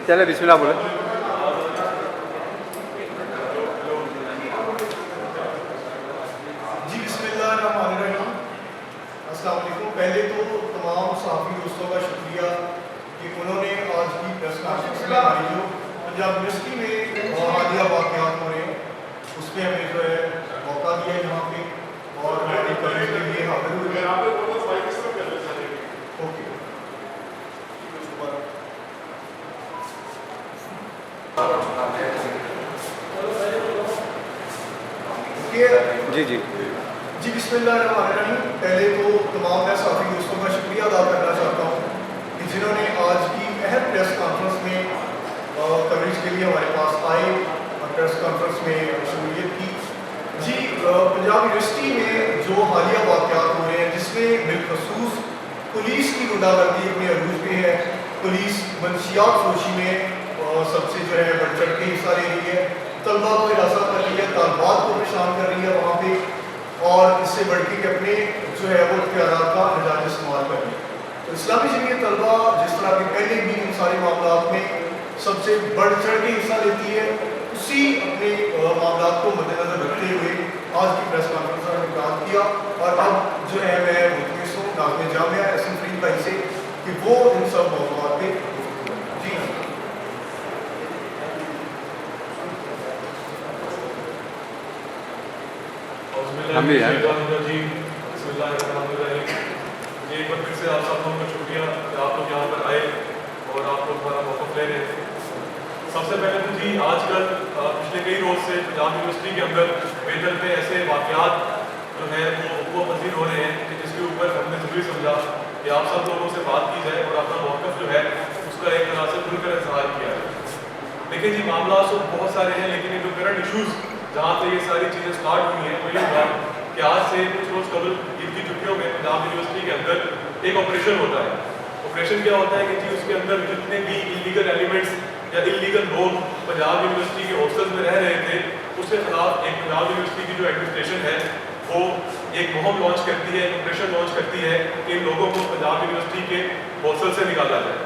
चले बिस्मिल्लाह बोले। जी बिस्मिल्लाहिर्रहमानिर्रहीम। अस्सलाम वालेकुम। पहले तो तमाम सहाफ़ी दोस्तों का शुक्रिया कि उन्होंने आज की प्रेस कॉन्फ्रेंस में हमारी जो पंजाब यूनिवर्सिटी में हालिया वाक़यात हो रहे हैं उस पर हमें जो है मौका दिया यहाँ पे और हमारी कवरेज के लिए हाजिर हुए। ओके जी जी जी बिस्मिल्लाहिर्रहमानिर्रहीम। पहले तो तमाम मैं सहाफ़ी दोस्तों का शुक्रिया अदा करना चाहता हूँ कि जिन्होंने आज की अहम प्रेस कॉन्फ्रेंस में कवरेज के लिए हमारे पास आए और प्रेस कॉन्फ्रेंस में शमूलियत की। जी पंजाब यूनिवर्सिटी में जो हालिया वाक़यात हो रहे हैं जिसमें बिलखसूस पुलिस की गुंडागर्दी अपने अरूज पे है, पुलिस मंशियात फरोशी में सबसे जो है बढ़ चढ़ के हिस्सा ले रही है, तलबा को हिरासत कर रही है, तालबात को परेशान कर रही है वहाँ पे, और इससे बढ़ के अपने जो है वो इख्तियारात का नजायज़ इस्तेमाल कर रही है। तो इस्लामी जमीयत तलबा जिस तरह के पहले भी इन सारे मामलात में सबसे बढ़ चढ़ के हिस्सा लेती है, उसी अपने मामलात को मद्देनजर रखते हुए आज की प्रेस कॉन्फ्रेंस का इनकार किया। और अब जो है मैं मुतमिस हूँ नाज़िम जामिया एहसन फरीद भाई से कि वो इन सब मौज़ूआत पे जी हम भी हैं। जी एक बार फिर से आप सब लोगों का शुक्रिया कि आप लोग यहाँ पर आए और आप लोग हमारा मौक़िफ़ ले रहे हैं। सबसे पहले तो जी आजकल पिछले कई रोज़ से पंजाब यूनिवर्सिटी के अंदर बेहतर पे ऐसे वाक़यात जो है वो पजीर हो रहे हैं कि जिसके ऊपर हमने ज़रूरी समझा कि आप सब लोगों से बात की जाए और अपना मौक़िफ़ जो है उसका एक तरह से खुलकर इज़हार किया जाए। देखिए जी मामला तो बहुत सारे हैं, लेकिन ये जो करंट इशूज़ जहाँ से ये सारी चीज़ें स्टार्ट हुई हैं वो ये हुआ कि आज से कुछ रोज़ कबल ईद की छुट्टियों में पंजाब यूनिवर्सिटी के अंदर एक ऑपरेशन होता है। ऑपरेशन क्या होता है कि जी उसके अंदर जितने भी इलीगल एलिमेंट्स या इलीगल लोग पंजाब यूनिवर्सिटी के हॉस्टल्स में रह रहे थे उसके खिलाफ एक पंजाब यूनिवर्सिटी की जो एडमिनिस्ट्रेशन है वो एक मुहिम लॉन्च करती है, एक ऑपरेशन लॉन्च करती है कि इन लोगों को पंजाब यूनिवर्सिटी के हॉस्टल से निकाला जाए।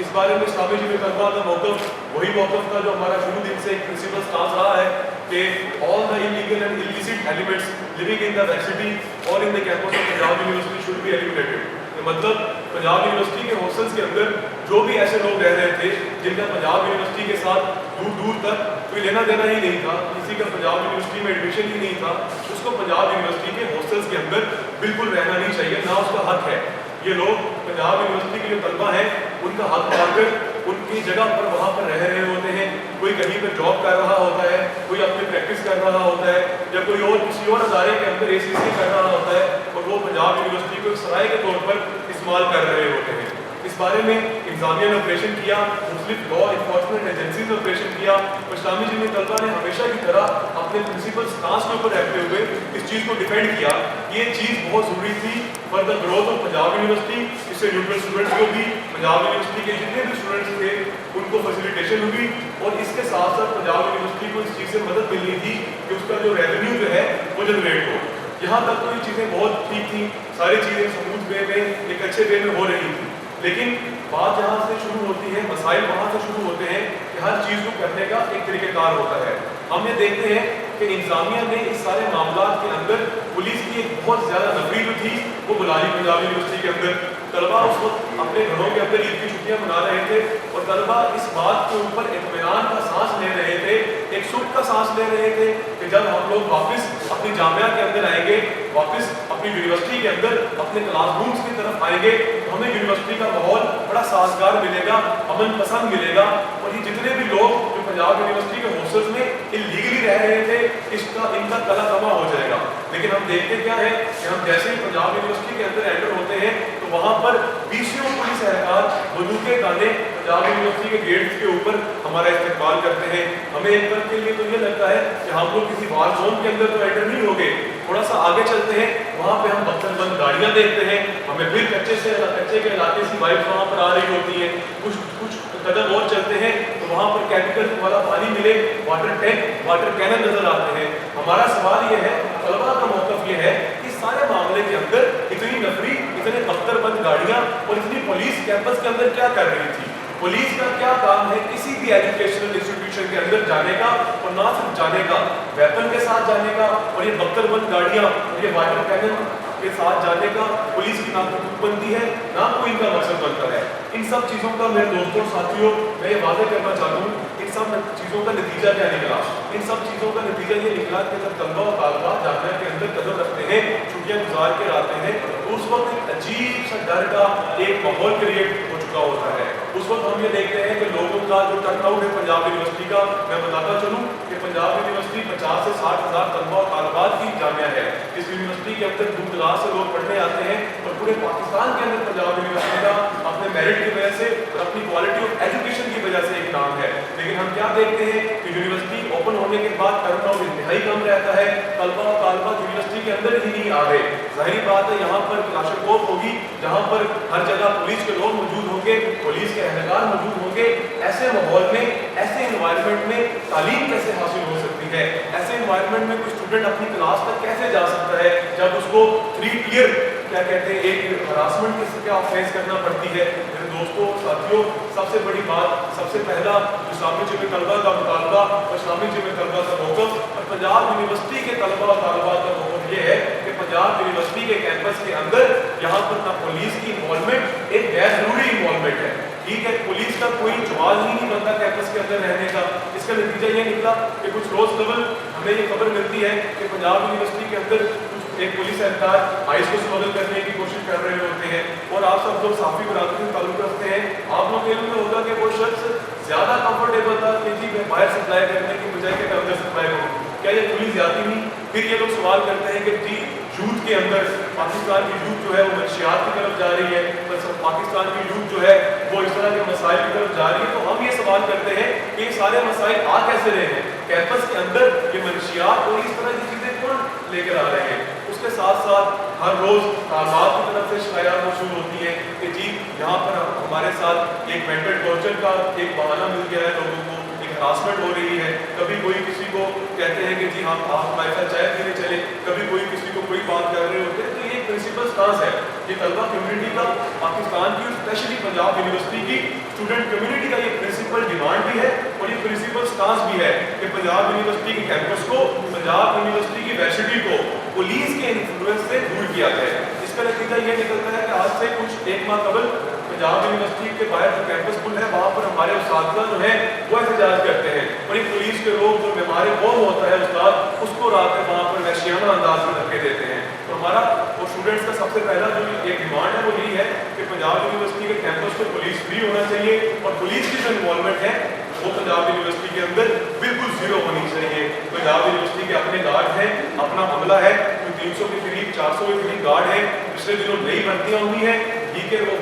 इस बारे में इस्लामी जमीयत तलबा का मौक़िफ़ वही मौक़िफ़ था जो हमारा शुरू दिन से एक प्रिंसिपल स्टांस रहा है कि all the illegal and illicit elements living in the वैक्सिटी और in the campus of Punjab university should be eliminated. मतलब पंजाब यूनिवर्सिटी के हॉस्टल्स के अंदर जो भी ऐसे लोग रह रहे थे जिनका पंजाब यूनिवर्सिटी के साथ दूर दूर तक कोई लेना देना ही नहीं था, किसी का पंजाब यूनिवर्सिटी में एडमिशन ही नहीं था, उसको पंजाब यूनिवर्सिटी के हॉस्टल्स के अंदर बिल्कुल रहना नहीं चाहिए, ना उसका हक है। ये लोग पंजाब यूनिवर्सिटी के जो तलबा हैं उनका हक मारकर उनकी जगह पर वहाँ पर रह रहे होते हैं। कोई कहीं पर जॉब कर रहा होता है, कोई अपनी प्रैक्टिस कर रहा होता है, या कोई और किसी और अदारे के अंदर ACC कर रहा होता है और वो पंजाब यूनिवर्सिटी को एक सराय के तौर पर इस्तेमाल कर रहे होते हैं। इस बारे में इंतज़ामिया ने ऑपरेशन किया, मुख्तलिफ लॉ इन्फोर्समेंट एजेंसीज ने ऑपरेशन किया। इस्लामी जमीयत तलबा ने हमेशा की तरह अपने प्रिंसिपल स्टांस के ऊपर रहते हुए इस चीज़ को डिफेंड किया। ये चीज़ बहुत ज़रूरी थी for the growth of Punjab university. इससे न्यूट्रल स्टूडेंट्स को भी, पंजाब यूनिवर्सिटी के जितने भी स्टूडेंट्स थे उनको फैसिलिटेशन हुई, और इसके साथ साथ पंजाब यूनिवर्सिटी को इस चीज़ से मदद मिलनी थी कि उसका जो रेवेन्यू जो है वो जनरेट हो। यहाँ तक तो ये चीज़ें बहुत ठीक थी, सारी चीज़ें स्मूथ वे में एक अच्छे वे में हो रही थी, लेकिन बात जहाँ से शुरू होती है, मसाइल वहाँ से शुरू होते हैं कि हर चीज़ को करने का एक तरीक़ेकार होता है। हम ये देखते हैं कि इंतज़ामिया ने इस सारे मामलात के अंदर पुलिस की एक बहुत ज़्यादा नफरी जो थी वो बुला ली पंजाब यूनिवर्सिटी के अंदर। तलबा उस वक्त अपने घरों के अंदर ईद की छुट्टियाँ मना रहे थे और तलबा इस बात के ऊपर इत्मीनान का सांस ले रहे थे, एक सुख का सांस ले रहे थे कि जब हम लोग वापस अपनी जामिया के अंदर आएंगे, वापस अपनी यूनिवर्सिटी के अंदर अपने क्लासरूम्स की तरफ आएंगे तो हमें यूनिवर्सिटी का माहौल बड़ा साजगार मिलेगा, अमन पसंद मिलेगा। और ये जितने भी लोग जो पंजाब यूनिवर्सिटी के हॉस्टल्स में इलीगली रह रहे थे इनका कला कमा हो जाएगा। लेकिन हम देखते क्या है कि हम जैसे ही पंजाब यूनिवर्सिटी के अंदर एंटर होते हैं तो वहाँ पर 20 पुलिस एहलकार बंदूकें ताने पंजाब यूनिवर्सिटी के गेट्स के ऊपर हमारा इस्तेमाल करते हैं। हमें एक पल के लिए तो ये लगता है कि हम लोग किसी वार जोन के अंदर तो एंटर नहीं हो गए, थोड़ा सा आगे चलते हैं वहाँ पे हम बख्तरबंद गाड़ियाँ देखते हैं, हमें फिर कच्चे के इलाके से वाइफ वहाँ पर आ रही होती है, कुछ कदम और चलते हैं तो वहाँ पर केमिकल वाला पानी मिले, वाटर टैंक, वाटर कैनन नजर आते हैं। हमारा सवाल ये है, तलबा का मौक़िफ़ ये है कि सारे मामले के अंदर इतनी नफरी, इतने बख्तरबंद गाड़ियाँ और इतनी पुलिस कैंपस के अंदर क्या कर रही थी। पुलिस का क्या काम है किसी भी एजुकेशनल इंस्टीट्यूशन के अंदर जाने का, और ना सिर्फ जाने का, वेपन के साथ जाने का, और ये बख्तरबंद गाड़ियाँ, ये वाटर कैनन के साथ जाने का पुलिस की ना तो बनती है, ना कोई इनका मकसद बनता है। इन सब चीज़ों का मेरे दोस्तों साथियों मैं ये वादे करना चाहता हूँ, इन सब चीज़ों का नतीजा क्या निकला? इन सब चीज़ों का नतीजा ये निकला कि जब तलबा और तालिबा जामिया के अंदर कदम रखते हैं, छुट्टियाँ गुजार के आते हैं, तो उस वक्त एक अजीब सा डर का एक माहौल क्रिएट हो चुका होता है। उस वक्त हम ये देखते हैं कि लोगों का जो टर्नआउट है पंजाब यूनिवर्सिटी का, मैं बताता चलूँ कि पंजाब यूनिवर्सिटी 50 से 60 हज़ार तलबा और तालिबात की जामिया है। इस यूनिवर्सिटी के अंदर दूर दराज से लोग पढ़ने आते हैं, और पूरे पाकिस्तान के अंदर पंजाब यूनिवर्सिटी का अपने मेरिट की वजह से और अपनी क्वालिटी ऑफ एजुकेशन की वजह से एक नाम है। लेकिन हम क्या देखते हैं कि यूनिवर्सिटी ओपन होने के बाद टर्नआउट इंतहाई कम रहता है, तलबा और तालिबात यूनिवर्सिटी के अंदर ही नहीं आ रहे। जाहिर बात है यहाँ पर क्लाशकोप होगी, जहाँ पर हर जगह पुलिस के लोग मौजूद होंगे, पुलिस के एहलकार मौजूद होंगे। ऐसे माहौल में, ऐसे इन्वायरमेंट में तालीम कैसे हासिल हो सकती है? ऐसे इन्वायरमेंट में कोई स्टूडेंट अपनी क्लास तक कैसे जा सकता है जब उसको 3 टियर क्या कहते हैं एक हरासमेंट के क्या फेस करना पड़ती है? मेरे दोस्तों साथियों, सबसे बड़ी बात, सबसे पहला इस्लामी जमे तलबा का मुतालबा और इस्लामी जमे तलबा का मौक़िफ़ और पंजाब यूनिवर्सिटी के तलबा और तालिबात का मौक़िफ़ ये है कि पंजाब यूनिवर्सिटी के कैंपस के अंदर यहाँ पर ना पुलिस की इन्वॉल्वमेंट एक गैर ज़रूरी इन्वॉल्वमेंट है। ठीक है, पुलिस का कोई जवाब ही नहीं बनता कैंपस के अंदर रहने का। इसका नतीजा ये निकला कि कुछ रोज़ कबल हमें ये खबर मिलती है कि पंजाब यूनिवर्सिटी के अंदर एक पुलिस एहलकार आइस को स्मगल करने की कोशिश कर रहे होते हैं, और आप सब लोग साफ़ी बरादरी से ताल्लुक़ रखते हैं, आप लोग के लिए होगा कि वो शख्स ज़्यादा कंफर्टेबल था कि जी मैं बाहर सप्लाई करने की बजाय कि मैं अंदर सप्लाई करूँ। क्या ये पुलिस जाती नहीं? फिर ये लोग सवाल करते हैं कि जी यूथ के अंदर पाकिस्तान की यूथ जो है वो मंशियात की तरफ जा रही है, बस पाकिस्तान की यूथ जो है वो इस तरह के मसाइल की तरफ जा रही है। तो हम ये सवाल करते हैं कि ये सारे मसाइल आ कैसे रहे हैं कैंपस के अंदर? ये मंशियात और इस तरह की चीज़ें कौन लेकर आ रहे हैं? उसके साथ साथ हर रोज़ तालिबात की तरफ से शिकायत मौसूल होती है कि जी यहाँ पर हमारे साथ एक मेंटल टॉर्चर का एक बहाना मिल गया है, लोगों को एक हरासमेंट हो रही है। कभी कोई किसी को कहते हैं कि जी हाँ आप हमारे साथ चाय पीने चले, कभी कोई किसी को कोई बात कर रहे होते हैं। तो ये प्रिंसिपल स्टांस है, ये तलबा कम्युनिटी का, पाकिस्तान की स्पेशली पंजाब यूनिवर्सिटी की स्टूडेंट कम्युनिटी का ये प्रिंसिपल डिमांड भी है और ये प्रिंसिपल स्टांस भी है कि पंजाब यूनिवर्सिटी के कैंपस को, पंजाब यूनिवर्सिटी की वैसिटी को पुलिस के इन्फ्लुएंस से दूर किया जाए। इसका नतीजा ये निकलता है कि आज से कुछ 1 माह कबल पंजाब यूनिवर्सिटी के बाहर जो कैंपस पुल है वहाँ पर हमारे उस्ताद जो हैं वो एहतजाज करते हैं, और ये पुलिस के लोग जो बीमार कौम होता है उस्ताद उसको रात में वहाँ पर वहशियाना अंदाज में धक्के देते हैं। तो हमारा और स्टूडेंट्स का सबसे पहला जो एक डिमांड है वो यही है कि पंजाब यूनिवर्सिटी के कैंपस को पुलिस फ्री होना चाहिए, और पुलिस की जो इन्वॉल्वमेंट है वो पंजाब यूनिवर्सिटी के अंदर बिल्कुल ज़ीरो होनी चाहिए। पंजाब यूनिवर्सिटी के अपने गार्ड हैं, अपना अमला है, 300 के करीब 400 के करीब गार्ड हैं, पिछले दिनों नई भर्तियाँ हुई हैं, ठीक है, वो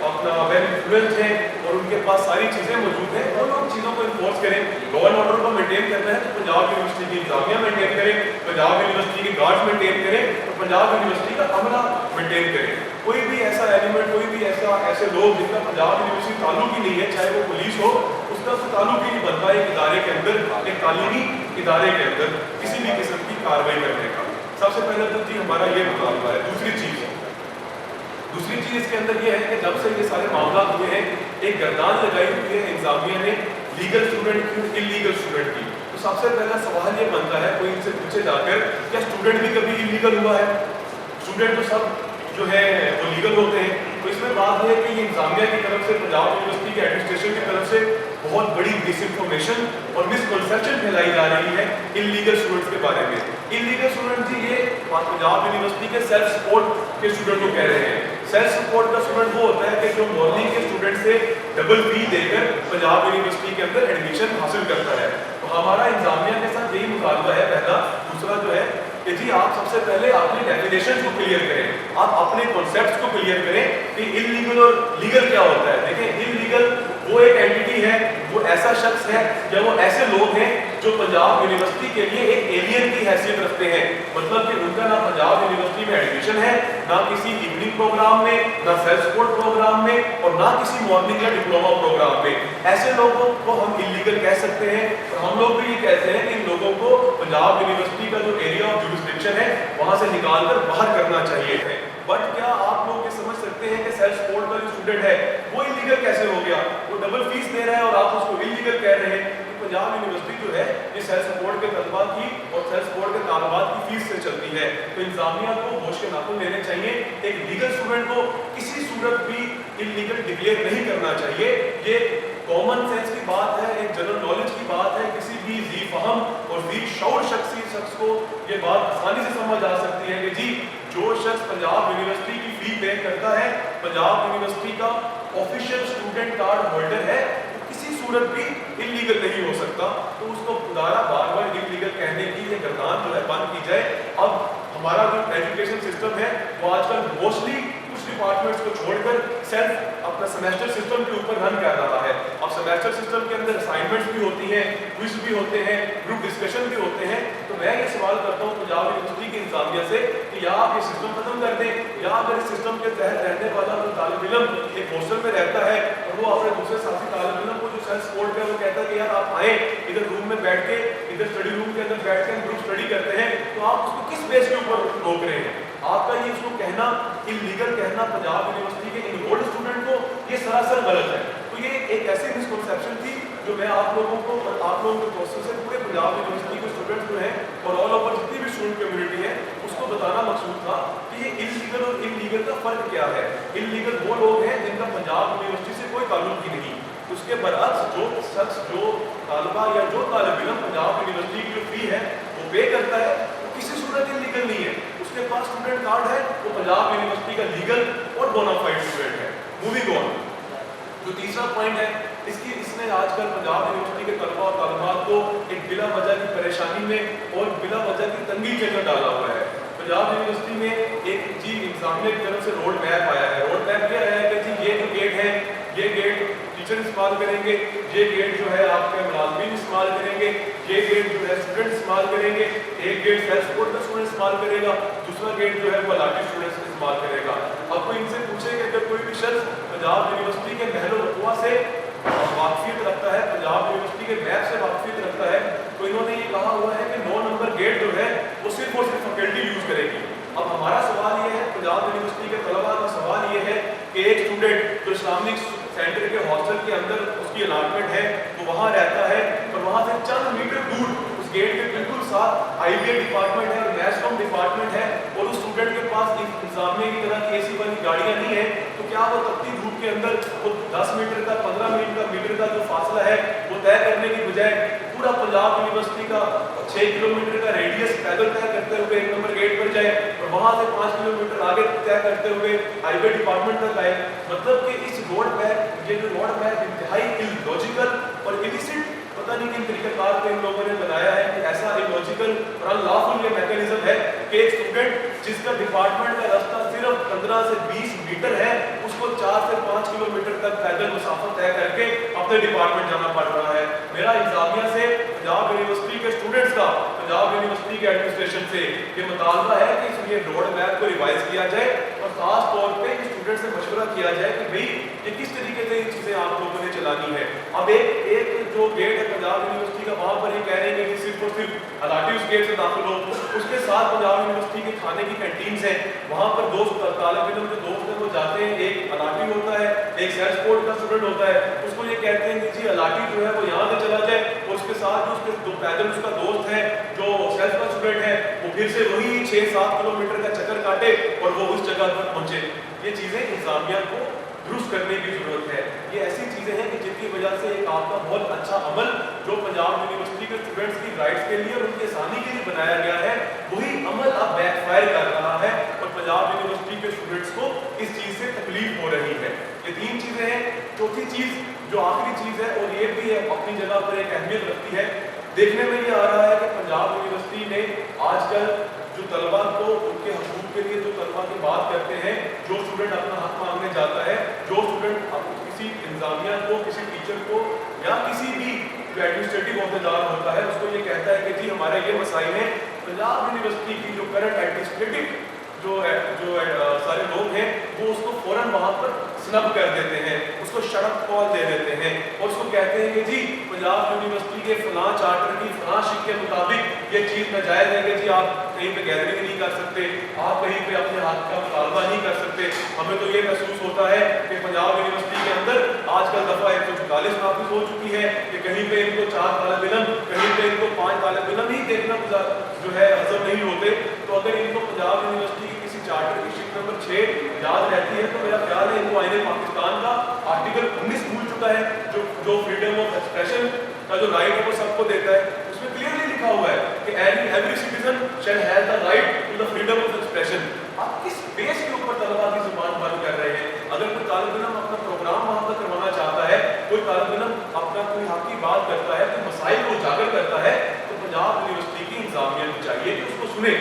अपना वेल इन्फ्लुएंस हैं और उनके पास सारी चीज़ें मौजूद हैं। और लोग चीज़ों को इन्फोर्स करें, लॉ एंड ऑर्डर को मेंटेन करना है तो पंजाब यूनिवर्सिटी की इंतजामिया मेंटेन करें, पंजाब यूनिवर्सिटी के गार्ड्स मेंटेन करें और पंजाब यूनिवर्सिटी का अमला मेंटेन करें। कोई भी ऐसा एलिमेंट, कोई भी ऐसे लोग जिनका पंजाब यूनिवर्सिटी ताल्लुक ही नहीं है, चाहे वो पुलिस हो, उसका तो ताल्लुक ही नहीं बनता एक इदारे के अंदर, एक तालीमी इदारे के अंदर किसी भी किस्म की कार्रवाई करने का। सबसे पहले तो जी हमारा ये मुतालबा है। दूसरी चीज़ इसके अंदर ये है कि जब से ये सारे मामला हुए हैं, एक गर्दान लगाई हुई है इंतजामिया ने लीगल स्टूडेंट की, इलीगल स्टूडेंट की। तो सबसे पहला सवाल ये बनता है, कोई इनसे पूछे जाकर क्या स्टूडेंट भी कभी इलीगल हुआ है? स्टूडेंट तो सब जो है वो लीगल होते हैं। तो इसमें बात है कि ये इंतजामिया की तरफ से, पंजाब यूनिवर्सिटी के एडमिनिस्ट्रेशन की तरफ से बहुत बड़ी डिसइंफॉर्मेशन और मिसकंसेप्शन फैलाई जा रही है इलीगल स्टूडेंट्स के बारे में। इलीगल स्टूडेंट जी ये पंजाब यूनिवर्सिटी के सेल्फ सपोर्ट के स्टूडेंट को कह रहे हैं। सेल्फ सपोर्ट का स्टूडेंट वो होता है कि जो मॉर्निंग के स्टूडेंट से डबल फी देकर पंजाब यूनिवर्सिटी के अंदर एडमिशन हासिल करता है। तो हमारा इंतजामिया के साथ यही मुतालबा है पहला। दूसरा जो है कि जी आप सबसे पहले अपनी डेफिनेशन को क्लियर करें, आप अपने कॉन्सेप्ट्स को क्लियर करें कि इलीगल और लीगल क्या होता है। देखें, इलीगल वो एक एंटिटी है, वो ऐसा शख्स है या वो ऐसे लोग हैं जो पंजाब यूनिवर्सिटी के लिए एक एलियन की हैसियत रखते हैं। मतलब कि उनका ना पंजाब यूनिवर्सिटी में एडमिशन है, ना किसी इवनिंग प्रोग्राम में, ना सेल्फ सपोर्ट प्रोग्राम में और ना किसी मॉर्निंग या डिप्लोमा प्रोग्राम में। ऐसे लोगों को हम इलीगल कह सकते हैं। और हम लोग भी ये कहते हैं कि इन लोगों को पंजाब यूनिवर्सिटी का जो एरिया ऑफ जुरिसडिक्शन है वहाँ से निकाल कर बाहर करना चाहिए। बट क्या आप लोग ये समझ सकते सकते हैं कि सेल्फ सपोर्ट का जो स्टूडेंट है वो इलीगल कैसे हो गया, वो डबल फीस दे रहा है और आप उसको इलीगल कह रहे हैं। पंजाब यूनिवर्सिटी जो है ये सेल्फ सपोर्ट के तलबा की और सेल्फ सपोर्ट के तालबात की फीस से चलती है। तो इंतजामिया को होश के नाखून लेने चाहिए। एक लीगल स्टूडेंट को किसी सूरत भी इलीगल डिक्लेयर नहीं करना चाहिए। ये कॉमन सेंस की बात है, एक जनरल नॉलेज की बात है। किसी भी जी फहम और जी शौर शख्स को ये बात आसानी से समझ आ सकती है कि जी जो शख्स पंजाब यूनिवर्सिटी की फी पे करता है, पंजाब यूनिवर्सिटी का ऑफिशियल स्टूडेंट कार्ड होल्डर है, किसी सूरत भी इलीगल नहीं हो सकता। तो उसको दोबारा बार बार इलीगल कहने की ये गर्दान जो है बंद की जाए। अब हमारा जो एजुकेशन सिस्टम है वो आजकल मोस्टली कुछ डिपार्टमेंट्स को छोड़कर सेल्फ अपना सेमेस्टर सिस्टम के ऊपर रन कर रहा है। अब सेमेस्टर सिस्टम के अंदर असाइनमेंट्स भी होती हैं, क्विज भी होते हैं, ग्रुप डिस्कशन भी होते हैं। तो मैं ये सवाल करता हूँ पंजाब यूनिवर्सिटी की इंतजामिया से कि या आप ये सिस्टम खत्म कर दें, या अगर इस सिस्टम के तहत रहने वाला जो तालिब इल्म एक हॉस्टल में रहता है और वो अपने दूसरे साथी तालिब इल्म को जो सेल्फ सपोर्ट है वो कहता है कि यार आप आए इधर रूम में बैठ के, इधर स्टडी रूम के अंदर बैठ के हम ग्रुप स्टडी करते हैं, तो आप उसको किस बेस के ऊपर रोक रहे हैं? आपका ये उसको कहना इलीगल कहना पंजाब यूनिवर्सिटी के इनरोल्ड स्टूडेंट को ये सरासर गलत है। तो ये एक ऐसी मिसकंसेप्शन थी जो मैं आप लोगों को और आप लोगों के प्रोसेस से पूरे पंजाब यूनिवर्सिटी के स्टूडेंट्स जो हैं और ऑल ओवर जितनी भी स्टूडेंट कम्युनिटी है उसको बताना मकसूद था कि ये इलीगल और इलीगल का फर्क क्या है। इलीगल वो लोग हैं जिनका पंजाब यूनिवर्सिटी से कोई ताल्लुक ही नहीं। उसके बरअक्स जो शख्स जो तालबा या जो तालिब इल्म पंजाब यूनिवर्सिटी की जो फी है वो पे करता है वो किसी सूरत इलीगल नहीं है। उसके पास स्टूडेंट कार्ड है, वो पंजाब यूनिवर्सिटी का लीगल और बोनाफाइड स्टूडेंट है। मूविंग ऑन, जो तीसरा पॉइंट है इसने आजकल पंजाब यूनिवर्सिटी के तलबा और तालिबात को एक बिला वजह की परेशानी में और बिला वजह की तंगी के अंदर डाला हुआ है। पंजाब यूनिवर्सिटी में एक जी इंतजामिया की तरफ से रोड मैप आया है। रोड मैप यह है कि जी ये जो गेट है ये गेट टीचर इस्तेमाल करेंगे, ये गेट जो है आपके मुलाजमीन इस्तेमाल करेंगे, ये गेट जो है स्टूडेंट इस्तेमाल करेंगे, एक गेट सेल्फ सपोर्ट का स्टूडेंट इस्तेमाल करेगा, दूसरा गेट जो है वो अलाटी स्टूडेंट्स इस्तेमाल करेगा। अब कोई इनसे पूछे कि अगर कोई भी शख्स पंजाब यूनिवर्सिटी के महल रकबा से वाकफियत रखता है, पंजाब यूनिवर्सिटी के मैप से वाकफियत रखता है, तो इन्होंने ये कहा हुआ है कि 9 नंबर गेट जो है वो सिर्फ और सिर्फ फैकल्टी यूज़ करेगी। अब हमारा सवाल ये है, पंजाब यूनिवर्सिटी के तलबा का सवाल ये है कि एक स्टूडेंट जो इस्लामिक सेंटर के हॉस्टल के अंदर उसकी अलाटमेंट है वो वहाँ रहता है और वहाँ से चंद मीटर दूर उस गेट के बिल्कुल साथ IBA डिपार्टमेंट है और मैथ्स कॉम डिपार्टमेंट है और उस स्टूडेंट के पास इंतजामिया की तरह की AC वाली गाड़ियाँ नहीं है, तो क्या वो तपती धूप के अंदर वो 10 मीटर का 15 मीटर का जो फासला है वो तय करने की बजाय पूरा पंजाब यूनिवर्सिटी का 6 किलोमीटर का रेडियस पैदल तय करते हुए 1 नंबर गेट पर जाए और वहाँ से 5 किलोमीटर आगे तय करते हुए IBA डिपार्टमेंट तक आए? मतलब कि इस रोड मैप ये जो रोड मैप इंतहाई इलॉजिकल और इलिसिट पता नहीं किन तरीक़ेकार पे इन लोगों ने बनाया है कि ऐसा इलॉजिकल और अनलॉफुल ये मैकेनिज्म है कि एक स्टूडेंट जिसका डिपार्टमेंट का रास्ता सिर्फ 15 से 20 मीटर है उसको 4 से 5 किलोमीटर तक पैदल मुसाफर तय करके अपने डिपार्टमेंट जाना पड़ रहा है। मेरा इंतजामिया से पंजाब यूनिवर्सिटी के स्टूडेंट्स का पंजाब यूनिवर्सिटी के एडमिनिस्ट्रेशन से ये मुतालबा है कि इसलिए रोड मैप को रिवाइज किया जाए और खास तौर पे स्टूडेंट से मशवरा किया जाए कि भाई ये किस तरीके से ये चीज़ें आप लोगों ने चलानी है। अब एक जो गेट है पंजाब यूनिवर्सिटी का वहाँ पर ये कह रहे हैं कि सिर्फ और सिर्फ अलाटी उस गेट से दाखिल हो, उसके साथ पंजाब यूनिवर्सिटी के खाने की कैंटीन्स हैं, वहाँ पर दो तालिब इल्म के दोस्त हैं वो जाते हैं, एक अलाटी होता है एक सेल्फ सपोर्ट का स्टूडेंट होता है, उसको ये कहते हैं कि जी अलाटी जो है वो यहाँ से चला जाए और उसके साथ जो उसके दो पैदल उसका दोस्त है जो सेल्फ का स्टूडेंट है वो फिर से वही 6-7 किलोमीटर का चक्कर काटे और वो उस जगह पर पहुँचे। ये चीज़ें इंतजामिया को दुरुस्त करने की जरूरत है। ये ऐसी चीज़ें हैं कि जिनकी वजह से एक आपका बहुत अच्छा अमल जो पंजाब यूनिवर्सिटी के स्टूडेंट्स की राइट्स के लिए और उनकी आसानी के लिए बनाया गया है वही अमल अब बैकफायर कर रहा है और पंजाब यूनिवर्सिटी के स्टूडेंट्स को इस चीज़ से तकलीफ हो रही है। ये 3 चीज़ें हैं। चौथी चीज़ जो आखिरी चीज़ है और ये भी अपनी जगह पर एक अहमियत रखती है, देखने में ये आ रहा है कि पंजाब यूनिवर्सिटी ने आजकल जो तलबा को उनके हकूक़ के लिए जो तलबा की बात करते हैं, जो स्टूडेंट अपना हक मांगने जाता है, जो स्टूडेंट किसी इंतजामिया को किसी टीचर को या किसी भी जो एडमिनिस्ट्रेटिव अहदेदार होता है उसको ये कहता है कि जी हमारे ये मसाइल हैं, पंजाब यूनिवर्सिटी की जो करंट एडमिनिस्ट्रेटिव जो सारे लोग हैं वो उसको फ़ौरन वहाँ पर स्नब कर देते हैं, उसको शर्ट कॉल दे देते हैं और उसको कहते हैं कि जी पंजाब यूनिवर्सिटी के फलां चार्टर की फलां शिक के मुताबिक ये चीज़ नाजायज़ है कि जी आप कहीं पे गैदरिंग नहीं कर सकते, आप कहीं पे अपने हाथ का मुतालबा नहीं कर सकते। हमें तो ये महसूस होता है कि पंजाब यूनिवर्सिटी के अंदर आजकल दफ़ा 144 नाफिज हो चुकी है कि कहीं पे इनको 4 तालिब इल्म, कहीं पे इनको 5 तालिब इल्म ही देखना जो है हजम नहीं होते। तो अगर इनको पंजाब यूनिवर्सिटी की किसी चार्टर की शीट नंबर 6 याद रहती है तो मेरा ख्याल है इनको आईने पाकिस्तान का आर्टिकल 19 भूल चुका है, जो फ्रीडम ऑफ एक्सप्रेशन का जो राइट है वो सबको देता है। उसमें क्लियरली लिखा हुआ है कि every citizen shall have the right to the freedom of expression. आप किस बेस के ऊपर तलबा की जुबान बंद कर रहे हैं? अगर कोई तालिब इल्म अपना प्रोग्राम वहाँ पर करवाना चाहता है, कोई तालिब इल्म अपना कोई हक की बात करता है, कोई मसाइल को उजागर करता है, तो पंजाब यूनिवर्सिटी की इंतजामिया को चाहिए कि उसको सुने।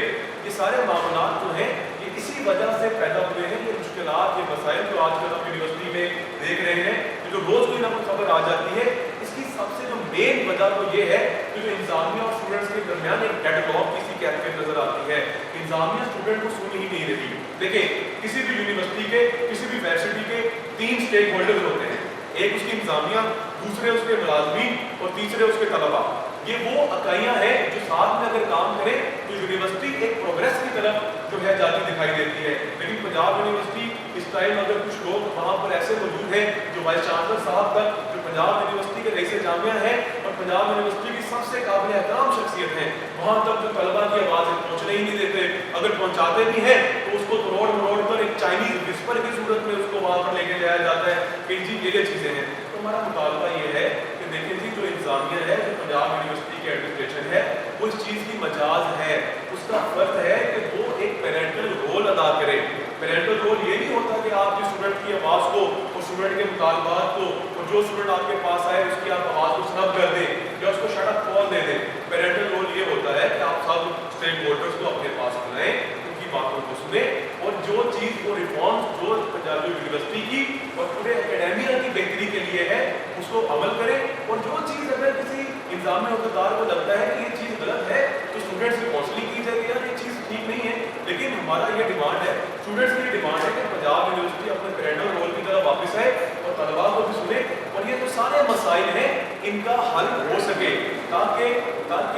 ये सारे मामला जो हैं ये इसी वजह से पैदा हुए हैं, ये मुश्किलात, ये मसाइल जो आजकल हम यूनिवर्सिटी में देख रहे हैं, जो रोज़ कोई ना कोई खबर आ जाती है, इसकी सबसे जो मेन वजह तो ये है कि जो इंतजामिया और स्टूडेंट्स के दरमियान एक डेडलॉक किसी कैफियत नजर आती है। इंतजामिया स्टूडेंट को सुन ही नहीं रही। देखिए, किसी भी यूनिवर्सिटी के, किसी भी यूनिवर्सिटी के 3 स्टेक होल्डर होते हैं, एक उसकी इंतजामिया, दूसरे उसके मुलाजमीन और तीसरे उसके तलबा। ये वो इकाइयाँ हैं जो साथ में अगर काम करें तो यूनिवर्सिटी एक प्रोग्रेस की तरफ जो है जाती दिखाई देती है। लेकिन पंजाब यूनिवर्सिटी इस टाइम अगर कुछ लोग वहाँ पर ऐसे मौजूद हैं जो वाइस चांसलर साहब तक, जो पंजाब यूनिवर्सिटी के रईस जामिया हैं और पंजाब यूनिवर्सिटी की सबसे काबिल एहतराम शख्सियत है, वहाँ तक जो तलबा की आवाज़ पहुँचने ही नहीं देते। अगर पहुँचाते भी हैं तो उसको तोड़ मरोड़ कर एक चाइनीज विस्पर की सूरत में उसको वहाँ पर लेके जाया जाता है कि जी ये चीज़ें हैं। तो हमारा मुतालबा ये है कि देखिए जी, जो इंतजामिया है, जो पंजाब यूनिवर्सिटी की एडमिनिस्ट्रेशन है, वो इस चीज़ की मजाज है, उसका फर्ज है कि वो एक पेरेंटल रोल अदा करे। पेरेंटल रोल ये नहीं होता कि आप जिस स्टूडेंट की आवाज़ को और स्टूडेंट के मुतालबात को और जो स्टूडेंट आपके पास आए उसकी आप आवाज़ को स्नब कर दें या उसको शट अप कॉल दे दें। पेरेंटल रोल ये होता है कि आप सब स्टेक होल्डर्स को अपने पास बुलाएं, उनकी बातों को सुने और जो चीज़ वो रिफॉर्म्स जो पंजाब यूनिवर्सिटी की और पूरे एकेडेमिया की बेहतरी के लिए है उसको अमल करें। और जो चीज़ अगर किसी इंतजामी अहदेदार को लगता है कि ये चीज़ गलत है तो स्टूडेंट्स की काउंसलिंग की जाएगी, यार ये चीज़ ठीक नहीं है। लेकिन हमारा ये डिमांड है, स्टूडेंट्स की डिमांड है कि पंजाब यूनिवर्सिटी अपने पेरेंटल रोल की तरफ वापस आए और तलबा को भी सुने और ये जो सारे मसाइल हैं इनका हल हो सके, ताकि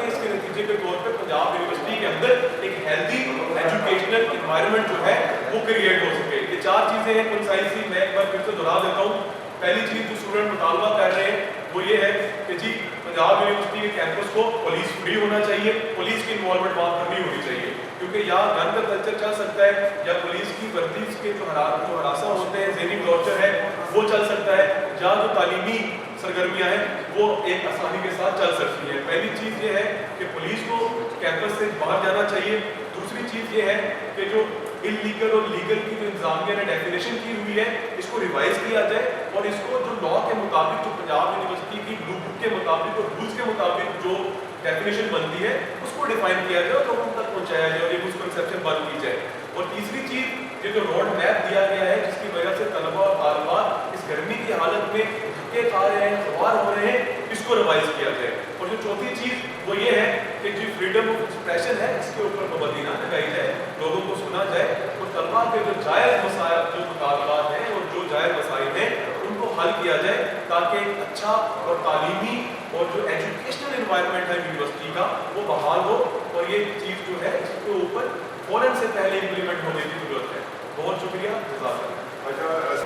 इसके नतीजे के तौर पर पंजाब यूनिवर्सिटी के अंदर एक हेल्दी एजुकेशनल इन्वायरमेंट जो है वो क्रिएट हो सके। ये 4 चीज़ें हैं कंसाइसली, मैं एक बार फिर से दोहरा देता हूँ। पहली चीज़ जो स्टूडेंट मुतालबा कर रहे हैं वो ये है कि जी पंजाब यूनिवर्सिटी के कैंपस को पुलिस फ्री होना चाहिए, पुलिस की इन्वॉल्वमेंट वहाँ पर नहीं होनी चाहिए, क्योंकि यहाँ गन का कल्चर चल सकता है या पुलिस की वर्दी के जो हरासा होते हैं, ज़हनी टॉर्चर है वो चल सकता है, जहाँ जो तालीमी सरगर्मियाँ हैं वो एक आसानी के साथ चल सकती हैं। पहली चीज़ ये है कि पुलिस को कैंपस से बाहर जाना चाहिए। दूसरी चीज़ ये है कि जो इलीगल और लीगल की जो इंतजामिया ने डेफिनेशन की हुई है इसको रिवाइज किया जाए और इसको जो लॉ के मुताबिक, जो पंजाब यूनिवर्सिटी की ब्लू बुक के मुताबिक और रूल्स के मुताबिक जो डेफिनेशन बनती है उसको डिफाइन किया जाए और लोगों तक पहुँचाया जाए और ये मिसकंसेप्शन बंद की जाए। और तीसरी चीज़, ये जो रोड मैप दिया गया है जिसकी वजह से तलबा और तालिबात इस गर्मी की हालत में धक्के खा रहे हैं, सवार हो रहे हैं, इसको रिवाइज किया जाए। और जो चौथी चीज़ वो ये है कि जो फ्रीडम ऑफ एक्सप्रेशन है इसके ऊपर पाबंदी ना लगाई जाए, लोगों को सुना जाए और तलबा के जो जायज़ मसाइल, जो मुतालबात हैं और जो जायज़ मसाइल हैं उनको हल किया जाए, ताकि एक अच्छा और तालीमी और जो एजुकेशनल इन्वायरमेंट है यूनिवर्सिटी का वो बहाल हो। और ये चीज़ जो है इसके ऊपर फ़ौरन से पहले इम्प्लीमेंट होने की ज़रूरत है। बहुत शुक्रिया। अच्छा,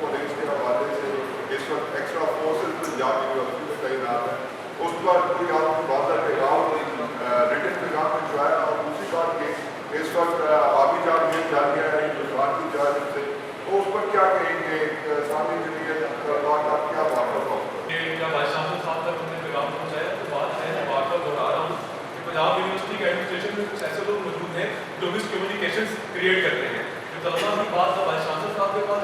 पुलिस के हवाले से इस वक्त एक्स्ट्रा फोर्सेज पंजाब यूनिवर्सिटी में तैनात है, उस पर कोई आपको वादा पैगाम रिटन पैगाम भिजवाया? और दूसरी बात ये इस वक्त आबी जामिया जामिया है हिंदुस्तान की इजाज़त से, तो उस पर क्या कहेंगे? सामने के लिए बात आप क्या बात बताओ? जब वाइस चांसलर साहब तक हमने पैगाम पहुँचाया तो बात है, मैं बार बार दोहरा रहा हूँ कि पंजाब यूनिवर्सिटी के एडमिनिस्ट्रेशन में कुछ ऐसे लोग मौजूद हैं जो मिसकम्युनिकेशन क्रिएट करते हैं, जो तलबा की बात ना वाइस चांसलर साहब के पास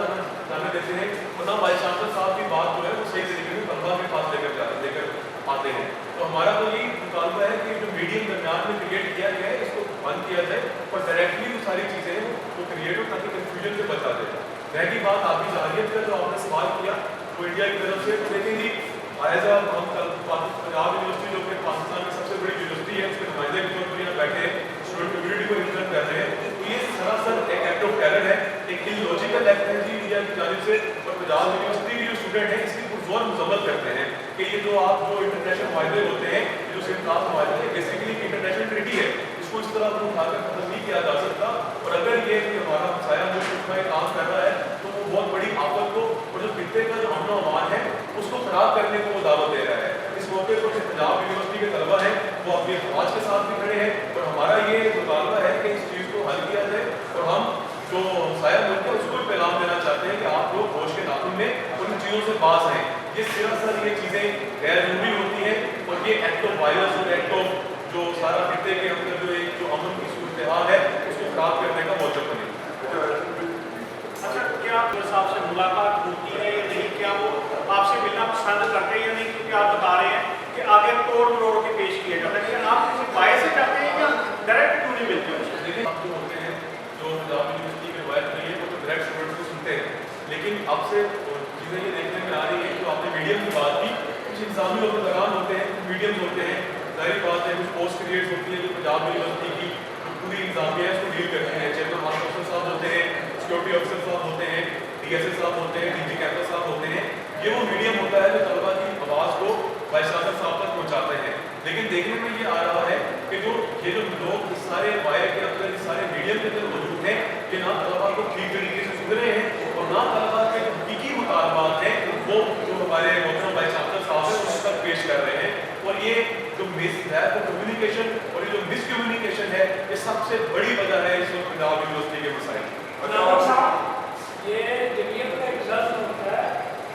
जाने देते हैं और ना वाइस चांसलर साहब की बात जो है वो सही तरीके से तलबा के पास लेकर आते हैं। तो हमारा तो यही मुतालबा है कि जो मीडियम दरमियान में क्रिएट किया गया है इसको बंद किया जाए और डायरेक्टली जो सारी चीज़ें हैं वो क्रिएट हो, ताकि कन्फ्यूजन से बचा जाए। रह गई बात आपकी जाहिरियत का जो आपने सवाल किया वो इंडिया की तरफ से, तो देखेंगे एज हम पंजाब यूनिवर्सिटी जो कि पाकिस्तान की सबसे बड़ी यूनिवर्सिटी है उसके नुमाइंदे के तौर पर यहाँ बैठे हैं, स्टूडेंट कम्युनिटी को रिप्रेजेंट कर रहे हैं, तो ये सरासर एक एक्ट ऑफ टेरर है, एक इलॉजिकल एक्ट है जी इंडिया की जानिब से। और पंजाब यूनिवर्सिटी के जो स्टूडेंट हैं इसकी पुरजोर मजम्मत करते हैं कि ये जो आप जो इंटरनेशनल माहदे होते हैं, जो सिंध माहदे हैं, बेसिकली इंटरनेशनल ट्रीटी है, इसको इसको इस तरह को उठाकर खत्म नहीं किया जा सकता। और अगर ये कि हमारा हमसाया मुल्क इसमें काम कर रहा है तो वो बहुत बड़ी आफत को और जो खित्ते का जो अमन व अमान है उसको खराब करने को वो दावत दे रहा है। इस मौके पर पंजाब यूनिवर्सिटी के तलबा हैं वो अपनी अफवाज के साथ भी खड़े हैं और हमारा ये मुतालबा है कि इस चीज़ को हल किया जाए और हम जो हमसाया मुल्क है उसको भी पैगाम देना चाहते हैं कि आप लोग होश के नाखुन में उन चीज़ों से बाज हैं। ये सिर्फ ये चीज़ें गैर जरूरी होती हैं और ये एक्ट ऑफ वायलेंस और एक्ट ऑफ जो सारा खित्ते के अंदर जो एक जो अमन की सूरत हाल है उसको खराब करने का मौजूद बने। अच्छा, क्या साहब से मुलाकात होती है या नहीं? क्या वो आपसे मिलना पसंद करते हैं या नहीं? क्योंकि आप बता रहे हैं कि आगे तोड़ मरोड़ के पेश किया जाता है, लेकिन आप किसी बाय से चाहते हैं या डायरेक्ट क्यों नहीं मिलते हैं? देखिए आप जो होते हैं जो पंजाब यूनिवर्सिटी की रवायत रही है वो तो डायरेक्ट स्टूडेंट्स को सुनते हैं, लेकिन अब से चीज़ें ये देखने में आ रही है जो आपने मीडियम की बात की, कुछ इंसानी और लगान होते हैं, मीडियम्स होते हैं, जाहिर बात है कुछ पोस्ट क्रिएट्स होती है जो पंजाब यूनिवर्सिटी की पूरी इंतजामिया है उसको डील करते हैं। चेयरमैन मास्टर साहब होते हैं, सिक्योरिटी ऑफिसर साहब होते हैं, DSS साहब होते हैं, DG कैंपस साहब होते हैं, ये वो मीडियम होता है जो तलबा की आवाज़ को वाइस चांसलर साहब तक पहुँचाते हैं। लेकिन देखने में ये आ रहा है कि जो लोग इस सारे वायर के अंदर इस सारे मीडियम के अंदर मौजूद हैं कि ना तलबा को ठीक तरीके से सुन रहे हैं और ना तलबा के हकीकी मुतालबात हैं वो जो हमारे मोहतरम वाइस चांसलर साहब हैं उस तक पेश कर रहे हैं। और ये जो मिस है वो कम्युनिकेशन और ये जो मिसकम्युनिकेशन है ये सबसे बड़ी वजह है इस वक्त पंजाब यूनिवर्सिटी के मसाइल। ये जमीयत का इजाज़त होता है,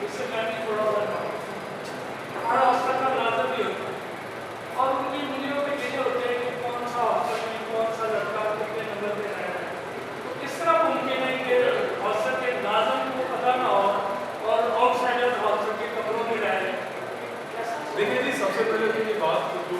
इससे पहले थोड़ा हमारा हॉस्टल का मुलाजम भी होता है और उनकी वीडियो में ये होते हैं कि कौन सा हॉस्टल में कौन सा लड़का कितने नंबर पे रह रहा है। तो किस तरह मुमकिन है कि हॉस्टल के नाज़िम को पता ना हो और आउटसाइडर हॉस्टल के कमरों में रह रहे हैं? देखिए जी, सबसे पहले तो ये बात जो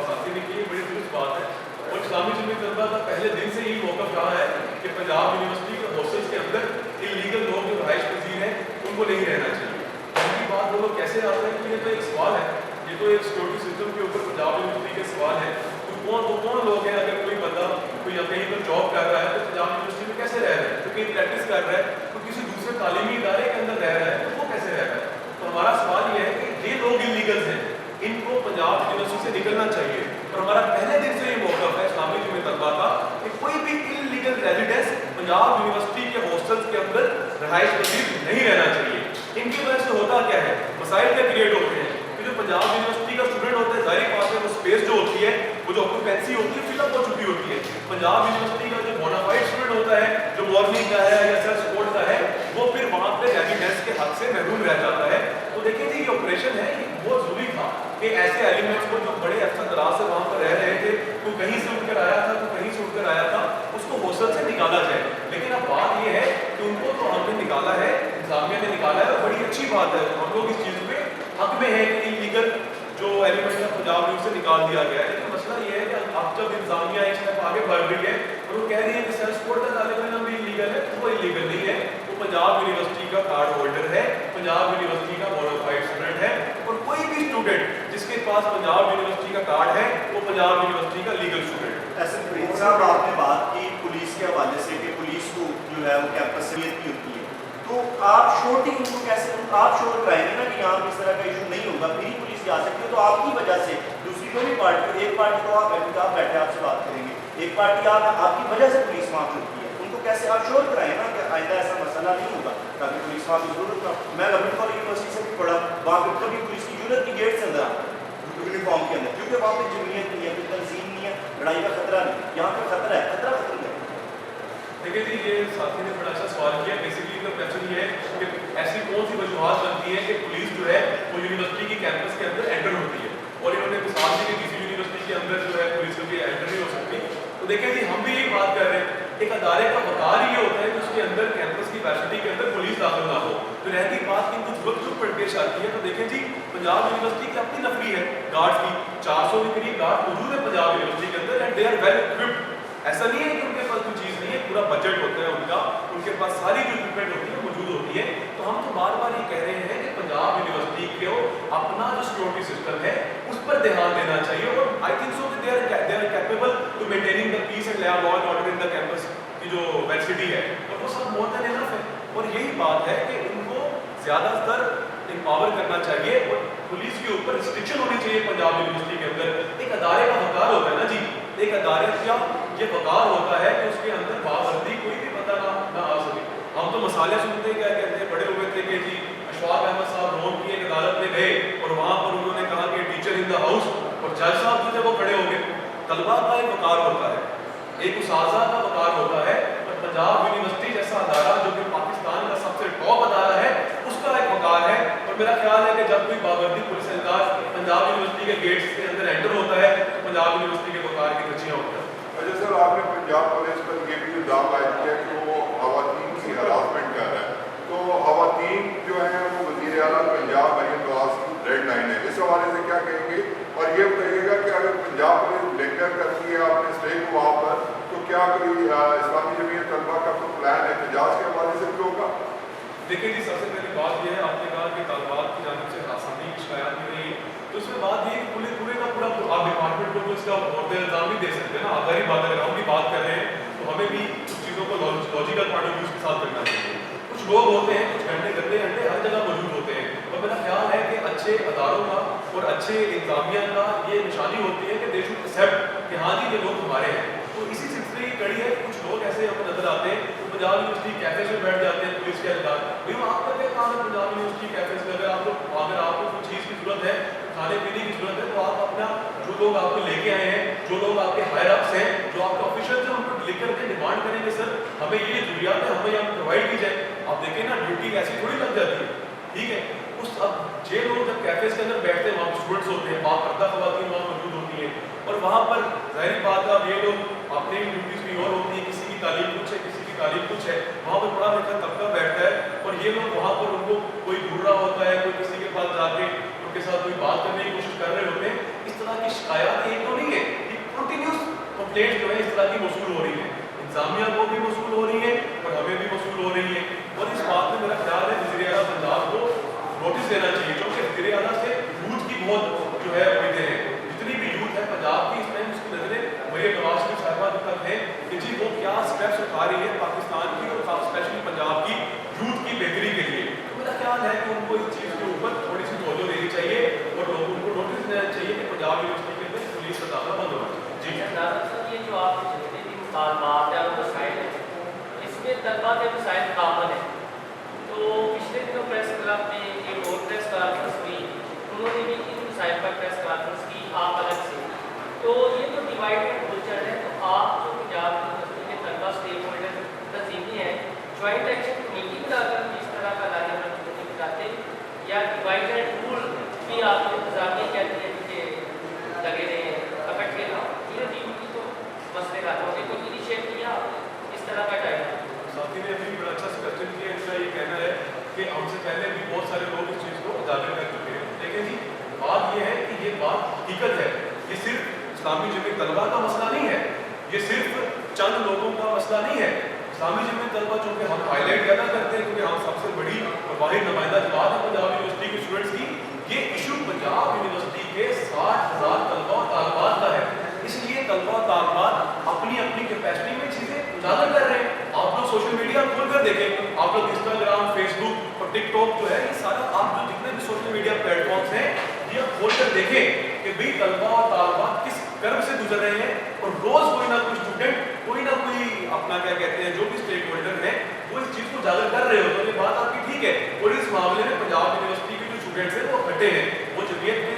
साथी ने की है बड़ी दुरुस्त बात है और इस्लामी जमीयत तलबा का पहले दिन से ही मौक़िफ़ रहा है कि पंजाब यूनिवर्सिटी के हॉस्टल्स के अंदर इलीगल लोग जो रहाइश पजीर हैं उनको नहीं रहना चाहिए। उनकी बात वो लोग कैसे आते हैं कि ये तो एक सवाल है, ये तो एक सिक्योरिटी सिस्टम के ऊपर पंजाब यूनिवर्सिटी के सवाल है। तो कौन लोग हैं, अगर कोई बंदा कोई या कहीं पर जॉब कर रहा है तो पंजाब यूनिवर्सिटी में कैसे रह रहा है, तो कहीं प्रैक्टिस कर रहा है तो किसी दूसरे तालीमी इदारे के अंदर रह रहा है तो वो कैसे रह रहा है। तो हमारा सवाल ये है कि ये लोग इलीगल्स हैं, इनको पंजाब यूनिवर्सिटी से निकलना चाहिए। और हमारा पहले दिन से ये मौक़िफ़ है इस्लामी जमीयत तलबा का कि कोई भी इल्लीगल रेजिडेंस पंजाब यूनिवर्सिटी के हॉस्टल्स के अंदर रहाइश पजीर नहीं रहना चाहिए। इनकी वजह से होता क्या है, मसाइल क्या क्रिएट होते हैं कि जो पंजाब यूनिवर्सिटी का स्टूडेंट होता है जाहिर बात है वो स्पेस जो होती है वो जो ऑक्यूपेंसी होती है फिलअप हो चुकी होती है। पंजाब यूनिवर्सिटी का जो बोनाफाइड स्टूडेंट होता है जो मॉर्निंग का है या सेल्फ सपोर्ट का है वो फिर वहाँ पे रेजिडेंस के हक से महरूम रह जाता है। तो देखिए जी ये ऑपरेशन है ये बहुत ज़रूरी था कि ऐसे एलिमेंट्स को जो बड़े अफसर दराज से वहाँ पर रह रहे थे, कोई कहीं से उठकर आया था कोई कहीं से उठकर आया था, उसको हॉस्टल से निकाला जाए। लेकिन अब बात ये है कि उनको तो हमने निकाला है, इंतजामिया ने निकाला है और बड़ी अच्छी बात है, हम लोग इस चीज़ पे हक में है कि इलीगल जो एलिमेंट है पंजाब यूनिवर्सिटी से निकाल दिया गया है। लेकिन मसला ये है कि अब जब इंतजामिया एक स्टेप आगे बढ़ रही है और वो कह रही है कि सेल्फ सपोर्ट का तालिब इल्म भी इलीगल है, तो वो इलीगल नहीं है, वो पंजाब यूनिवर्सिटी का कार्ड होल्डर है, पंजाब यूनिवर्सिटी का बोनाफाइड स्टूडेंट है और कोई भी स्टूडेंट जिसके पास पंजाब यूनिवर्सिटी का कार्ड है वो पंजाब यूनिवर्सिटी का लीगल स्टूडेंट है। ऐसे फरीद साहब आपने बात की पुलिस के हवाले से कि पुलिस को जो है वो कैंपस से की होती है, तो आप श्योरिटी उनको कैसे आप श्योर कराएंगे ना कि यहाँ पर इस तरह का इशू नहीं होगा, फिर ही पुलिस जा सकती है। तो आपकी वजह से दूसरी कोई पार्टी, एक पार्टी तो आप बैठे आपसे बात करेंगे, एक पार्टी आपकी वजह से पुलिस वहाँ चलती है, उनको कैसे आप श्योर कराएं ना कि आइंदा ऐसा मसला नहीं होगा ताकि पुलिस वहाँ की जरूरत ना। मैं रबी कॉलेज यूनिवर्सिटी से भी पढ़ा, वहाँ पर कभी पुलिस की जरूरत नहीं, गेट से अंदर यूनिफॉर्म के अंदर, क्योंकि वहाँ पर जमीयत नहीं है, कोई तंजीम नहीं है, लड़ाई का खतरा नहीं, यहाँ पर खतरा है, खतरा खत्म है। देखिए जी ये साथी ने बड़ा अच्छा सवाल किया। बेसिकली तो क्वेश्चन ये है कि ऐसी कौन सी वजूहत बनती है कि पुलिस जो है वो यूनिवर्सिटी की कैंपस के अंदर एंटर होती है और इन्होंने मिसाल दी कि किसी यूनिवर्सिटी के अंदर जो है पुलिस की एंटर नहीं हो सकती। तो देखिए जी हम भी यही बात कर रहे हैं, एक अदारे का वकार ये होता है कि उसके अंदर कैंपस की फैसिलिटी के अंदर पुलिस दाखिल ना हो। तो रहती बात की कुछ वक्त पर पेश आती है। तो देखें जी पंजाब यूनिवर्सिटी की अपनी नफरी है गार्ड की, 400 के करीब गार्ड मौजूद है पंजाब यूनिवर्सिटी के अंदर and they are well equipped. ऐसा नहीं है कि उनके पास कोई चीज़ नहीं है, पूरा बजट होता है उनका, उनके पास सारी जो इक्विपमेंट होती है मौजूद होती है। तो हम तो बार बार ये कह रहे हैं कि पंजाब यूनिवर्सिटी को अपना जो सिक्योरिटी सिस्टम है उस पर ध्यान देना चाहिए और I think so they are capable to maintaining the peace and law and order in the campus की जो वेलसिटी है और वो सब मोर देन इनफ है। और यही बात है कि उनको ज़्यादातर एम्पावर करना चाहिए और पुलिस के ऊपर रिस्ट्रिक्शन होनी चाहिए पंजाब यूनिवर्सिटी के अंदर। एक अदारे का वकार होता है ना जी एक अदारे का ये वकार होता है कि उसके अंदर बावर्दी कोई भी पता ना आ सके। हम तो मसाले सुनते क्या कहते हैं, बड़े हुए थे कि जी अशफाक अहमद साहब रोम की एक अदालत में गए और वहाँ पर उन्होंने कहा कि टीचर इन द हाउस, और जज साहब जो थे वो खड़े हो गए। तलबा का एक वकार होता है, एक उसाजा का वकार होता है, और पंजाब यूनिवर्सिटी जैसा अदारा जो कि पाकिस्तान का सबसे टॉप अदारा है उसका एक वकार है। और मेरा ख्याल है कि जब कोई बावर्दी पुलिस एहलकार पंजाब यूनिवर्सिटी के गेट्स के अंदर एंटर होता है तो पंजाब यूनिवर्सिटी के वकार की धज्जियाँ होती हैं। अच्छा सर, आपने पंजाब पुलिस पर ये भी इल्ज़ाम आयद किया कि वो ख़वातीन की हरासमेंट कर रहा है, तो ख़वातीन जो हैं वो वज़ीर आला पंजाब मरीम नवाज़ की रेड लाइन है, इस हवाले से क्या कहेंगे? और ये बताइएगा कि अगर पंजाब पुलिस ब्लैंकर करती है आपने स्टे को वहाँ पर, तो क्या कोई इस्लामी जमीयत तलबा का तो प्लान एहतजाज के हवाले से भी होगा? देखिए जी, सबसे पहली बात यह है, आपने कहा कि तालिबात की जानिब से हरासनी की शिकायत मिल रही है, तो उसमें बात ये कि पूरे का पूरा आप डिपार्टमेंट को तो इसका इल्ज़ाम नहीं दे सकते ना। आधारी बात अगर हम भी बात कर रहे हैं तो हमें भी कुछ चीज़ों को लॉजिकल पॉइंट ऑफ व्यू के साथ करना चाहिए। कुछ लोग होते हैं, कुछ घंटे गंदे घंटे हर जगह मौजूद होते हैं, और मेरा ख्याल है कि अच्छे अदारों का और अच्छे इंतजामिया का ये निशानी होती है कि दे शुड एक्सेप्ट कि हाँ जी ये लोग हमारे हैं। तो इसी सिलसिले की कड़ी है, कुछ लोग ऐसे हमें नजर आते हैं तो पंजाब यूनिवर्सिटी कैफे में बैठ जाते हैं पुलिस के एहलकार, भाई आपका क्या काम है पंजाब यूनिवर्सिटी कैफे में? अगर आपको कोई चीज़ की जरूरत है, खाने पीने की जरूरत है, तो आप अपना जो लोग आपको लेके आए हैं, जो लोग आपके हायर अप्स हैं, जो आपके ऑफिशियल्स हैं, उनको लिख करके डिमांड करेंगे सर हमें ये जरूरियात है, हमें यहाँ प्रोवाइड की जाए। आप देखें ना, ड्यूटी ऐसी थोड़ी लग जाती है, ठीक है। उस अब जे लोग जब कैफेज के अंदर बैठते हैं वहाँ पर स्टूडेंट्स होते हैं, बापर्दा ख़वातीन वहाँ मौजूद होती है, और वहाँ पर ज़ाहिर बात है अब ये लोग अपनी ड्यूटीज़ भी और होती है, किसी की तालीम कुछ है, किसी की तालीम कुछ है, वहाँ पर पढ़ा लिखा तबका बैठता है, और ये लोग वहाँ पर उनको कोई ढूंढ रहा होता है, कोई किसी के पास जाके उनके साथ कोई बात करने की कोशिश कर रहे होते हैं। इस तरह की शिकायत एक तो नहीं है, ये कंटिन्यूस कंप्लेंट जो है इस तरह की मौसूल हो रही है, इंतजामिया को भी मौसूल हो रही है और हमें भी मौसूल हो रही है। और इस बात में मेरा ख्याल है वज़ीर आला पंजाब को नोटिस देना चाहिए, क्योंकि वज़ीर आला से यूथ की बहुत जो है उम्मीदें हैं, जितनी भी यूथ है पंजाब की, इस टाइम उसकी नज़रें मरीम नवाज़ की साहिबा तक है कि जी वो क्या स्टेप्स उठा रही है पाकिस्तान की और स्पेशली पंजाब की यूथ की बेहतरी के लिए। तो मेरा ख्याल है कि उनको इस चीज़ के ऊपर थोड़ी सी तवज्जो देनी चाहिए और लोगों को नोटिस देना चाहिए कि पंजाब यूनिवर्सिटी के अंदर पुलिस का दाखिला बंद होना चाहिए। जी सर, ये जो आप जितने भी मुतालबात है और मसाइल है, इसमें तलबा के मसाइल कामन है। तो पिछले दिनों प्रेस क्लब में एक और प्रेस कॉन्फ्रेंस हुई, उन्होंने भी इन मसाइल पर प्रेस कॉन्फ्रेंस की आप अलग से। तो ये तो डिवाइड एंड कल्चर है, तो आप जो पंजाब यूनिवर्सिटी के तलबा स्टेक होल्डर तंजीमें हैं, ज्वाइंट एक्शन कमेटी बनाकर इस तरह का लाजवाब कमेटी बनाते, या डिवाइड एंड रूल भी आप इंतजामिया कहते हैं कि लगे रहे हैं इकट्ठे ना, ये ड्यूटी तो मसले का होंगे, तो इनिशिएट किया इस तरह का टाइम। साथी ने अभी बड़ा अच्छा क्वेश्चन किया, इनका ये कहना है कि हमसे पहले भी बहुत सारे लोग इस चीज़ को उजागर कर चुके हैं। लेकिन जी बात ये है कि ये बात हकीकत है, ये सिर्फ इस्लामी जमीयत तलबा का मसला नहीं है, ये सिर्फ चंद लोगों का मसला नहीं है। इस्लामी जमीयत तलबा चूँकि हम हाईलाइट ज़्यादा करते हैं क्योंकि हम सबसे बड़ी और वाहिद नुमाइंदा जमात है पंजाब यूनिवर्सिटी के स्टूडेंट्स की, ये इशू पंजाब यूनिवर्सिटी के 60,000 तलबा और तालबात का है, इसलिए तलबा और तालबात अपनी अपनी कैपेसिटी में चीज़ें उजागर कर रहे हैं। आप लोग सोशल मीडिया खोल कर देखें, आप लोग इंस्टाग्राम, फेसबुक और टिकटॉक जो है ये सारा आप जो जितने भी सोशल मीडिया प्लेटफॉर्म्स हैं ये खोल कर देखें कि भाई तलबा और तालबात किस कर्म से गुजर रहे हैं, और रोज़ कोई ना कोई स्टूडेंट, कोई ना कोई अपना क्या कहते हैं जो भी स्टेक होल्डर हैं वो इस चीज़ को उजागर कर रहे हो। तो ये बात आपकी ठीक है, और इस मामले में पंजाब यूनिवर्सिटी के जो स्टूडेंट्स हैं वो इकट्ठे हैं, वो जमीयत के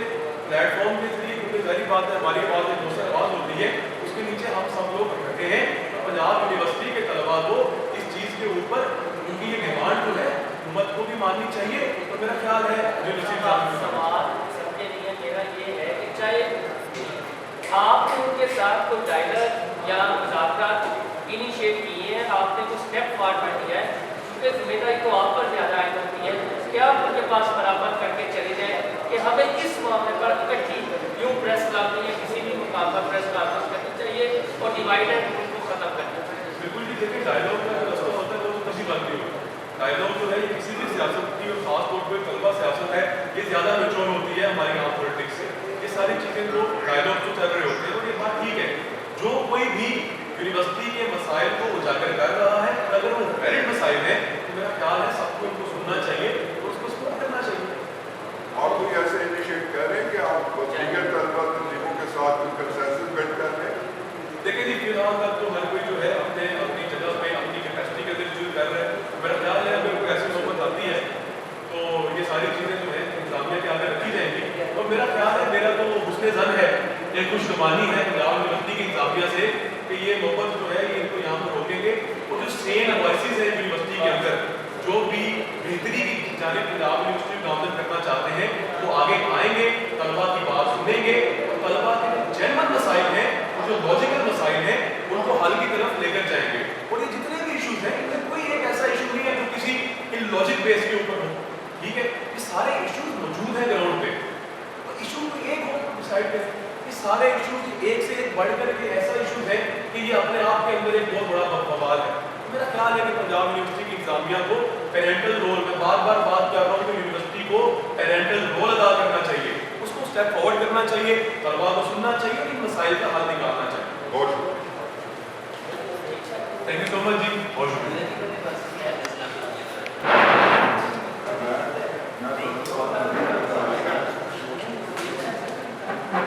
प्लेटफॉर्म के जरिए, क्योंकि जाहिर बात है हमारी आवाज़ एक दूसरी आवाज़ होती है, उसके नीचे हम सब लोग इकट्ठे हैं। तो पंजाब यूनिवर्सिटी के तलबा को इस चीज़ के ऊपर उनकी ये डिमांड जो है हुकूमत को भी माननी चाहिए। तो मेरा ख्याल है सवाल सबके लिए मेरा ये है कि चाहे आपने उनके साथ कोई डायलॉग या मुज़ाकरात इनिशिएट किए हैं, आपने कोई स्टेप फॉरवर्ड किया है, क्योंकि जिम्मेदारी तो आप पर ज़्यादा आयद होती है, क्या आप उनके पास बराबर करके चले जाएँ कि हमें इस मामले पर इकट्ठी यूँ प्रेस क्लब या किसी भी मुकाम पर प्रेस कॉन्फ्रेंस करनी चाहिए और डिवाइड एंड रूल को ख़त्म करना चाहिए। बिल्कुल जी, देखिए डायलॉग का जो रास्ता होता है वो तो कभी बनती होगा। डायलॉग जो है ये किसी भी सियासत की और ख़ास तौर पर तलबा सियासत है ये ज़्यादा मेच्योर होती है हमारी यहाँ पॉलिटिक्स से। ये सारी चीज़ें जो डायलॉग जो चल रहे होते हैं और ये बात ठीक है, जो कोई भी यूनिवर्सिटी के मसाइल को उजागर कर रहा है, अगर वो वैलिड मसाइल है तो मेरा ख्याल है सबको इनको सुनना चाहिए और उसको सपोर्ट करना चाहिए। आप कोई ऐसे इनिशिएट कर रहे हैं कि आप दीगर तलबा तंजीमों के साथ कंसेंसस बिल्ड कर रहे हैं? میرا تو حسن ظن ہے، ایک خوشگمانی ہے پنجاب یونیورسٹی کی انتظامیہ سے کہ یہ نوبت جو ہے یہ ان کو یہاں پر روکیں گے، اور جو سین ایڈوائسز ہیں یونیورسٹی کے اندر جو بھی بہتری کی جانب پنجاب یونیورسٹی گامزن کرنا چاہتے ہیں وہ آگے آئیں گے، طلبا کی بات سنیں گے، اور طلبا کے جو جینون مسائل ہیں اور جو لاجیکل مسائل ہیں ان کو حل کی طرف لے کر جائیں گے. اور یہ جتنے بھی ایشوز ہیں ان میں کوئی ایک ایسا ایشو نہیں ہے جو کسی لاجک بیس کے اوپر ہو. ٹھیک ہے، یہ سارے ایشوز موجود ہیں گراؤنڈ پہ، اور ایشو کو ایک ہو ڈیسائڈ کریں. یہ سارے ایشوز ایک سے ایک بڑھ کر کے ایسا ایشو ہے کہ یہ اپنے آپ کے اندر ایک بہت بڑا بوال ہے. میرا خیال ہے کہ پنجاب یونیورسٹی کی انتظامیہ کو پیرنٹل رول، میں بار بار بات کر رہا ہوں کہ یونیورسٹی کو پیرنٹل رول ادا کرنا چاہیے، اس کو اسٹیپ فارورڈ کرنا چاہیے، طلبا کو سننا چاہیے، ان مسائل کا حل نکالنا چاہیے. بہت شکریہ. تھینک یو سو مچ جی، بہت شکریہ.